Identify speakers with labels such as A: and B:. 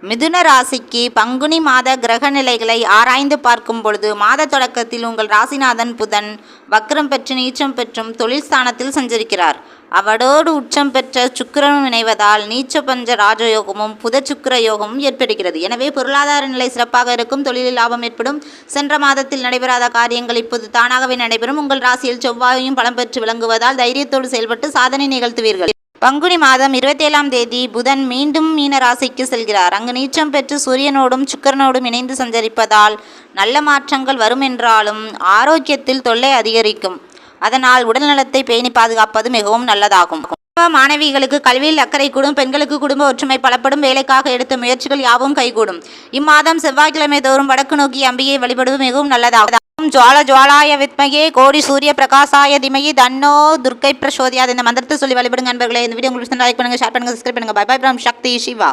A: மிதுன ராசிக்கு பங்குனி மாத கிரக நிலைகளை ஆராய்ந்து பார்க்கும் பொழுது மாத தொடக்கத்தில் உங்கள் ராசிநாதன் புதன் வக்ரம் பெற்று நீச்சம் பெற்றும் தொழில் ஸ்தானத்தில் சஞ்சரிக்கிறார். அவரோடு உச்சம் பெற்ற சுக்கிரனும் இணைவதால் நீச்ச பஞ்ச ராஜயோகமும் புத சுக்கிர யோகமும் ஏற்படுகிறது. எனவே பொருளாதார நிலை சிறப்பாக இருக்கும், தொழிலில் லாபம் ஏற்படும். சென்ற மாதத்தில் நடைபெறாத காரியங்கள் இப்போது தானாகவே நடைபெறும். உங்கள் ராசியில் செவ்வாயும் பலம் பெற்று விளங்குவதால் தைரியத்தோடு செயல்பட்டு சாதனை நிகழ்த்துவீர்கள். பங்குனி மாதம் 27ஆம் தேதி புதன் மீண்டும் மீன ராசிக்கு செல்கிறார். அங்கு நீச்சம் பெற்று சூரியனோடும் சுக்கிரனோடும் இணைந்து சஞ்சரிப்பதால் நல்ல மாற்றங்கள் வரும் என்றாலும் ஆரோக்கியத்தில் தொல்லை அதிகரிக்கும். அதனால் உடல் நலத்தை பேணி பாதுகாப்பது மிகவும் நல்லதாகும். மாணவிகளுக்கு கல்வியில் அக்கறை கூடும். பெண்களுக்கு குடும்ப ஒற்றுமை பலப்படும். வேலைக்காக எடுத்த முயற்சிகள் யாவும் கைகூடும். இம்மாதம் செவ்வாய்க்கிழமை தோறும் வடக்கு நோக்கி அம்பியை வழிபடுவது மிகவும் நல்லதாகும். ஜுவால ஜுவாலாய வித்மகே கோடி சூரிய பிரகாசாய திமகி தன்னோ துர்க்கை பிரசோதியாது இந்த மந்திரத்தை சொல்லி வழிபடுங்க நண்பர்களே. இந்த வீடியோ உங்களுக்கு லைக் பண்ணுங்க, ஷேர் பண்ணுங்க, சப்ஸ்கிரைப் பண்ணுங்க. Bye bye from Sakthi Siva.